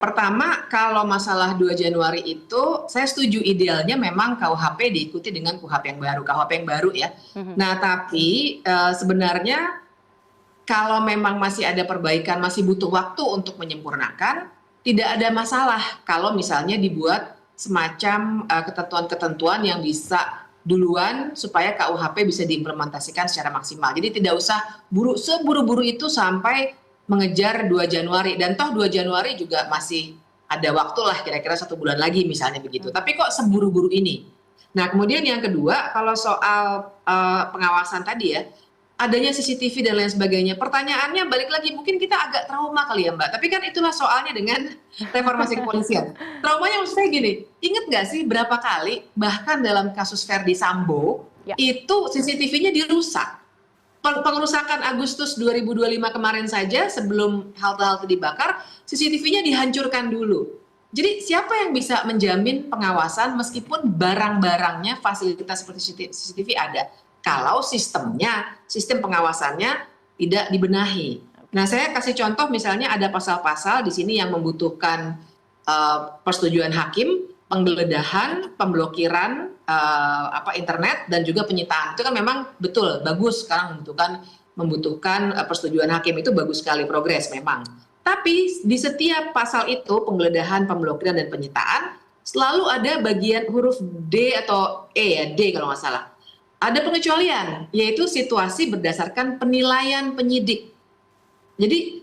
Pertama, kalau masalah 2 Januari itu, saya setuju idealnya memang KUHP diikuti dengan KUHP yang baru, KUHP yang baru ya. Mhm. Nah, tapi, sebenarnya kalau memang masih ada perbaikan, masih butuh waktu untuk menyempurnakan, tidak ada masalah kalau misalnya dibuat semacam, ketentuan-ketentuan yang bisa duluan supaya KUHP bisa diimplementasikan secara maksimal. Jadi tidak usah seburu-buru itu sampai mengejar 2 Januari dan toh 2 Januari juga masih ada waktulah kira-kira 1 bulan lagi misalnya begitu. Mhm. Tapi kok seburu-buru ini? Nah, kemudian yang kedua kalau soal, pengawasan tadi ya, adanya CCTV dan lain sebagainya. Pertanyaannya balik lagi, mungkin kita agak trauma kali ya Mbak, tapi kan itulah soalnya dengan reformasi kepolisian. Traumanya maksud saya gini, inget nggak sih berapa kali bahkan dalam kasus Verdi Sambo, Ya. itu CCTV-nya dirusak. Pengerusakan Agustus 2025 kemarin saja sebelum halte-halte dibakar, CCTV-nya dihancurkan dulu. Jadi siapa yang bisa menjamin pengawasan meskipun barang-barangnya fasilitas seperti CCTV ada, kalau sistemnya, sistem pengawasannya tidak dibenahi. Nah, saya kasih contoh misalnya ada pasal-pasal di sini yang membutuhkan persetujuan hakim, penggeledahan, pemblokiran internet dan juga penyitaan. Itu kan memang betul bagus sekarang membutuhkan persetujuan hakim, itu bagus sekali, progres memang. Tapi di setiap pasal itu penggeledahan, pemblokiran dan penyitaan selalu ada bagian huruf D atau E ya, D kalau nggak salah. Ada pengecualian, yaitu situasi berdasarkan penilaian penyidik. Jadi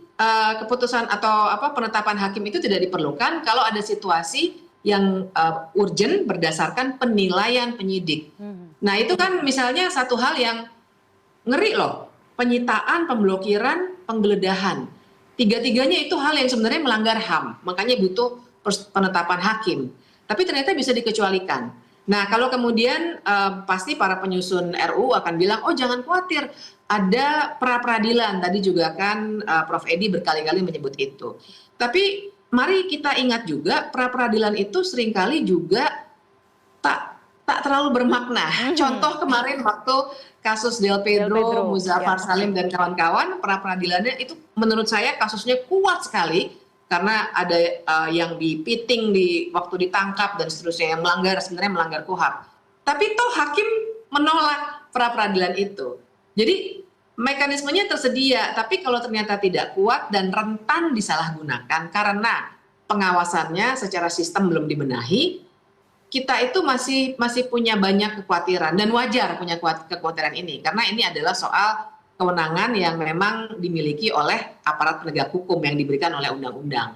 keputusan atau penetapan hakim itu tidak diperlukan kalau ada situasi yang urgent berdasarkan penilaian penyidik. Mhm. Nah, itu kan misalnya satu hal yang ngeri loh, penyitaan, pemblokiran, penggeledahan. Tiga-tiganya itu hal yang sebenarnya melanggar HAM, makanya butuh penetapan hakim. Tapi ternyata bisa dikecualikan. Nah, kalau kemudian pasti para penyusun RUU akan bilang, oh jangan khawatir, ada pra-peradilan. Tadi juga kan Prof. Edi berkali-kali menyebut itu. Tapi mari kita ingat juga, pra-peradilan itu seringkali juga tak terlalu bermakna. Mhm. Contoh kemarin waktu kasus Del Del Pedro, Pedro, ya. Muzaffar Salim dan kawan-kawan, pra-peradilannya itu menurut saya kasusnya kuat sekali karena ada yang dipiting di waktu ditangkap dan seterusnya yang sebenarnya melanggar KUHP. Tapi toh hakim menolak pra-peradilan itu. Jadi mekanismenya tersedia, tapi kalau ternyata tidak kuat dan rentan disalahgunakan karena pengawasannya secara sistem belum dibenahi, kita itu masih punya banyak kekhawatiran dan wajar punya kekhawatiran ini karena ini adalah soal kewenangan yang memang dimiliki oleh aparat penegak hukum yang diberikan oleh undang-undang.